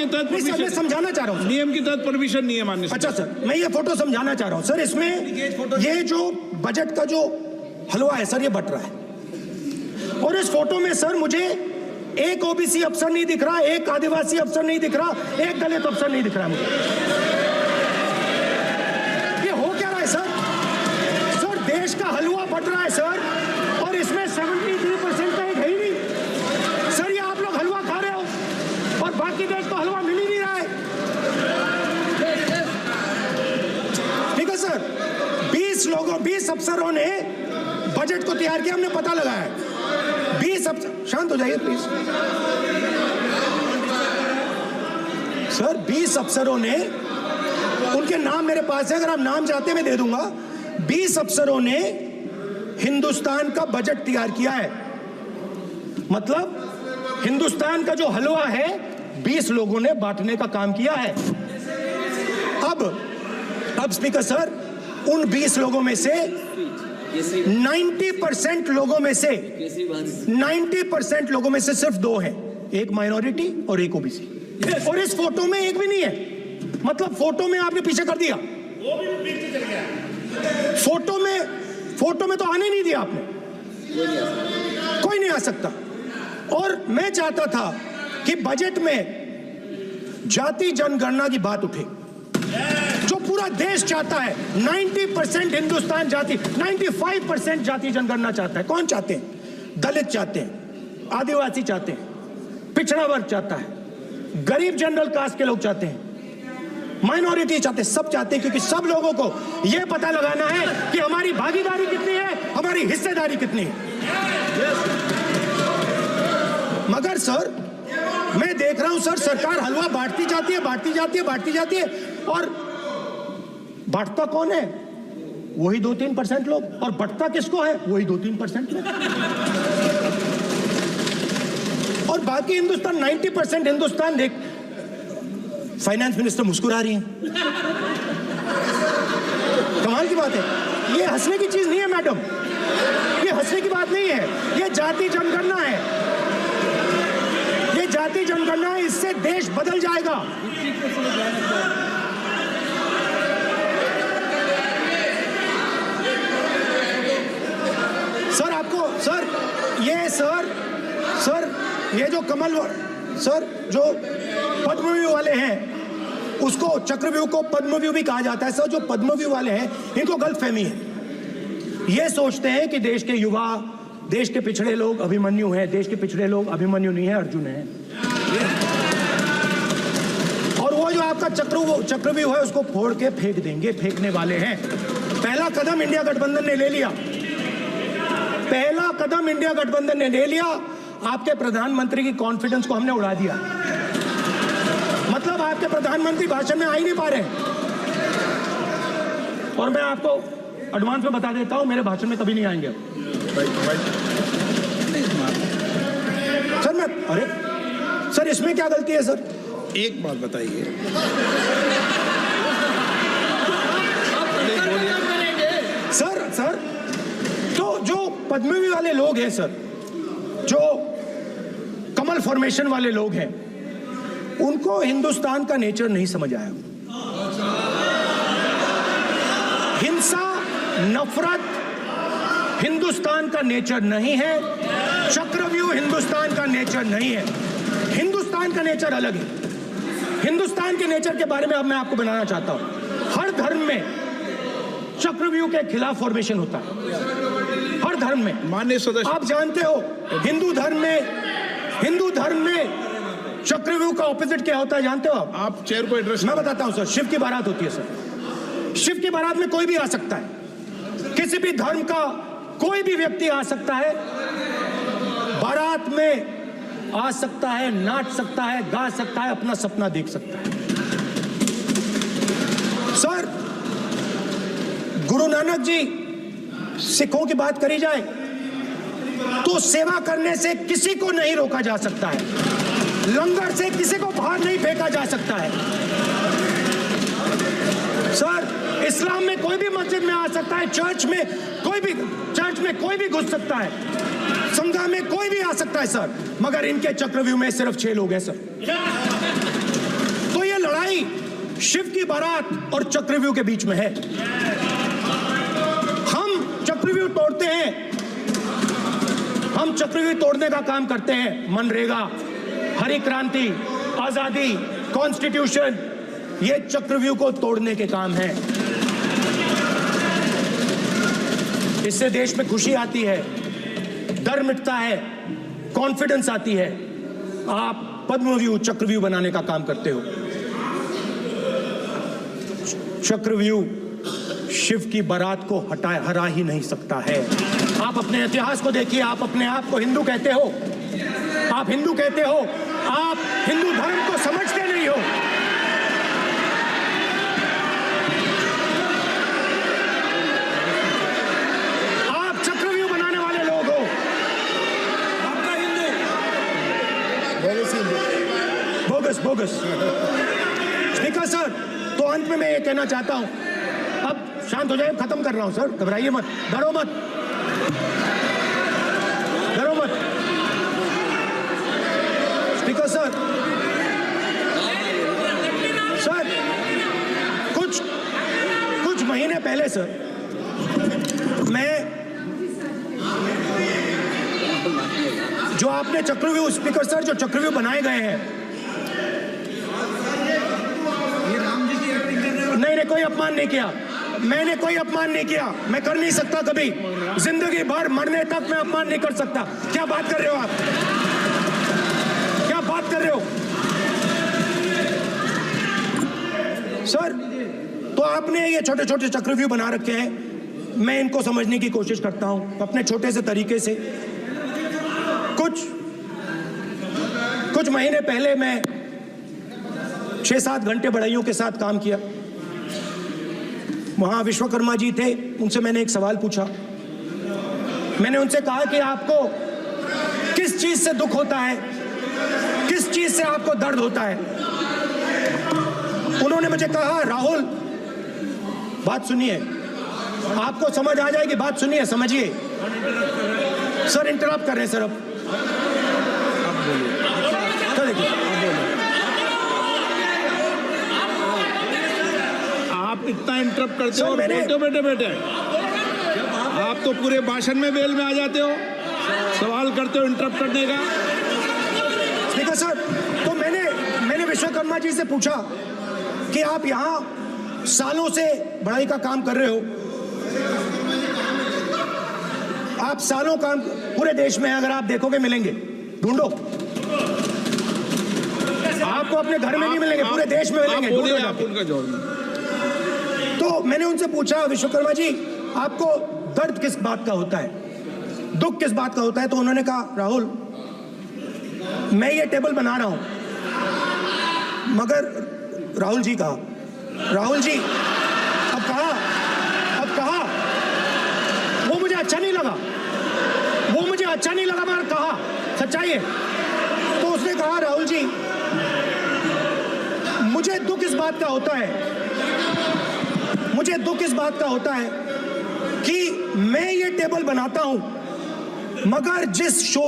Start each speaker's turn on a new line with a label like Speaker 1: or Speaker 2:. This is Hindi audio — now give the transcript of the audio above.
Speaker 1: के तहत
Speaker 2: मैं समझाना चाह रहा हूँ,
Speaker 1: नियम के तहत परमिशन नहीं है माननीय।
Speaker 2: अच्छा सर, मैं ये फोटो समझाना चाह रहा हूँ सर। इसमें ये जो बजट का जो हलवा है सर, ये बट रहा है, और इस फोटो में सर मुझे एक ओबीसी अफसर नहीं दिख रहा, एक आदिवासी अफसर नहीं दिख रहा, एक दलित अफसर नहीं दिख रहा मुझे। ये हो क्या रहा है सर? सर देश का हलवा बट रहा है सर, और इसमें 73% का एक है ही नहीं सर। ये आप लोग हलवा खा रहे हो और बाकी देश को हलवा मिल ही नहीं रहा है। ठीक है सर, 20 अफसरों ने बजट को तैयार किया, हमने पता लगाया है। 20 अफसर, शांत हो जाइए प्लीज सर। 20 अफसरों ने, उनके नाम मेरे पास है, अगर आप नाम चाहते हैं मैं दे दूंगा। 20 अफसरों ने हिंदुस्तान का बजट तैयार किया है। मतलब हिंदुस्तान का जो हलवा है 20 लोगों ने बांटने का काम किया है। अब स्पीकर सर, उन 20 लोगों में से 90% लोगों में से 90% लोगों में से सिर्फ 2 हैं, एक माइनॉरिटी और एक ओबीसी। और इस फोटो में एक भी नहीं है। मतलब फोटो में आपने पीछे कर दिया, वो भी पीछे चल गया। फोटो में तो आने नहीं दिया आपने, कोई नहीं आ सकता। और मैं चाहता था कि बजट में जाति जनगणना की बात उठे, जो पूरा देश चाहता है। 90% हिंदुस्तान जाति, 95% जाति जनगणना चाहता है। कौन चाहते हैं? दलित चाहते हैं, आदिवासी चाहते हैं, पिछड़ा वर्ग चाहता है, गरीब जनरल कास्ट के लोग चाहते हैं, माइनॉरिटी चाहते हैं, सब चाहते हैं, क्योंकि सब लोगों को यह पता लगाना है कि हमारी भागीदारी कितनी है, हमारी हिस्सेदारी कितनी है। मगर सर मैं देख रहा हूं सर, सरकार हलवा बांटती जाती है, और बांटता कौन है? वही 2-3% लोग, और बंटता किसको है? वही 2-3% लोग। और बाकी हिंदुस्तान, 90% हिंदुस्तान देख। फाइनेंस मिनिस्टर मुस्कुरा रही हैं। कमाल की बात है। ये हंसने की चीज नहीं है मैडम, ये हंसने की बात नहीं है। ये जाति जनगणना है, ये जाति जनगणना है। इससे देश बदल जाएगा। सर आपको सर ये जो कमल सर, जो पद्मव्यूह वाले हैं, उसको चक्रव्यूह को पद्मव्यूह भी कहा जाता है सर। जो पद्मव्यूह वाले हैं, इनको गलतफहमी है। ये सोचते हैं कि देश के युवा, देश के पिछड़े लोग अभिमन्यु हैं। देश के पिछड़े लोग अभिमन्यु नहीं है, अर्जुन है। और वो जो आपका चक्रव्यूह है, उसको फोड़ के फेंक देंगे, फेंकने वाले हैं। पहला कदम इंडिया गठबंधन ने ले लिया, पहला कदम इंडिया गठबंधन ने ले लिया। आपके प्रधानमंत्री की कॉन्फिडेंस को हमने उड़ा दिया। मतलब आपके प्रधानमंत्री भाषण में आ ही नहीं पा रहे। और मैं आपको एडवांस में बता देता हूं, मेरे भाषण में कभी नहीं आएंगे सर। अरे सर, इसमें क्या गलती है सर?
Speaker 1: एक बात बताइए।
Speaker 2: सर तो जो पद्मव्यूह वाले लोग हैं सर, जो कमल फॉर्मेशन वाले लोग हैं, उनको हिंदुस्तान का नेचर नहीं समझ आया। हिंसा, नफरत हिंदुस्तान का नेचर नहीं है। चक्रव्यूह हिंदुस्तान का नेचर नहीं है। हिंदुस्तान का नेचर अलग है। हिंदुस्तान के नेचर के बारे में अब मैं आपको बनाना चाहता हूं। हर धर्म में चक्रव्यूह के खिलाफ फॉर्मेशन होता है, हर धर्म में।
Speaker 1: माननीय सदस्य,
Speaker 2: आप जानते हो हिंदू धर्म में चक्रव्यूह का ऑपोजिट क्या होता है, जानते हो
Speaker 1: आप चेयर को एड्रेस।
Speaker 2: मैं बताता हूं सर। शिव की बारात होती है सर। शिव की बारात में कोई भी आ सकता है, किसी भी धर्म का कोई भी व्यक्ति आ सकता है, बारात में आ सकता है, नाच सकता है, गा सकता है, अपना सपना देख सकता है। सर गुरु नानक जी, सिखों की बात करी जाए तो सेवा करने से किसी को नहीं रोका जा सकता है, लंगर से किसी को बाहर नहीं फेंका जा सकता है। सर इस्लाम में कोई भी मस्जिद में आ सकता है, चर्च में कोई भी घुस सकता है, संघा में कोई भी आ सकता है सर। मगर इनके चक्रव्यूह में सिर्फ 6 लोग हैं सर। शिव की बारात और चक्रव्यूह के बीच में है। हम चक्रव्यूह तोड़ते हैं, हम चक्रव्यूह तोड़ने का काम करते हैं। मनरेगा, हरी क्रांति, आजादी, कॉन्स्टिट्यूशन, ये चक्रव्यूह को तोड़ने के काम है। इससे देश में खुशी आती है, डर मिटता है, कॉन्फिडेंस आती है। आप पद्मव्यूह चक्रव्यूह बनाने का काम करते हो। चक्रव्यूह शिव की बारात को हरा ही नहीं सकता है। आप अपने इतिहास को देखिए, आप अपने आप को हिंदू कहते हो, आप हिंदू कहते हो, आप हिंदू धर्म को समझते नहीं हो। आप चक्रव्यूह बनाने वाले लोग हो। आपका Hindu bogus bogus. Speaker sir, तो अंत में मैं ये कहना चाहता हूं, अब शांत हो जाए, खत्म कर रहा हूं सर, घबराइए मत, डरो मत, डरो मत। स्पीकर सर, सर कुछ महीने पहले सर, मैं जो आपने चक्रव्यूह, स्पीकर सर, जो चक्रव्यूह बनाए गए हैं, नहीं कोई अपमान नहीं किया, मैंने कोई अपमान नहीं किया, मैं कर नहीं सकता कभी, जिंदगी भर मरने तक मैं अपमान नहीं कर सकता। क्या बात कर रहे हो आप, क्या बात कर रहे हो सर? तो आपने ये छोटे छोटे चक्रव्यूह बना रखे हैं, मैं इनको समझने की कोशिश करता हूं अपने छोटे से तरीके से। कुछ महीने पहले मैं 6-7 घंटे बढ़इयों के साथ काम किया। वहां विश्वकर्मा जी थे, उनसे मैंने एक सवाल पूछा। मैंने उनसे कहा कि आपको किस चीज से दुख होता है, किस चीज से आपको दर्द होता है? उन्होंने मुझे कहा, राहुल बात सुनिए, आपको समझ आ जाएगी, बात सुनिए, समझिए। सर इंटरप्ट कर रहे हैं सर, अब तो देखिए,
Speaker 1: आप इतना इंटरप्ट करते हो,
Speaker 2: मैंने
Speaker 1: बेटे आप तो पूरे भाषण में बेल में आ जाते हो, सवाल करते हो इंटरप्ट करने का।
Speaker 2: स्पीकर सर, तो मैंने विश्वकर्मा जी से पूछा कि आप यहाँ सालों से बढ़ाई का काम कर रहे हो, आप सालों काम पूरे देश में, अगर आप देखोगे मिलेंगे, ढूंढो, आपको अपने घर में नहीं मिलेंगे, पूरे देश में मिलेंगे, ढूंढो
Speaker 1: आप उनका जवाब।
Speaker 2: तो मैंने उनसे पूछा, विश्वकर्मा जी आपको दर्द किस बात का होता है, दुख किस बात का होता है? तो उन्होंने कहा, राहुल मैं ये टेबल बना रहा हूं, मगर राहुल जी कहा, राहुल जी अब कहा वो मुझे अच्छा नहीं लगा, मगर कहा सच्चाई है। तो उसने कहा, राहुल जी मुझे दुख इस बात का होता है, कि मैं ये टेबल बनाता हूं, मगर जिस शो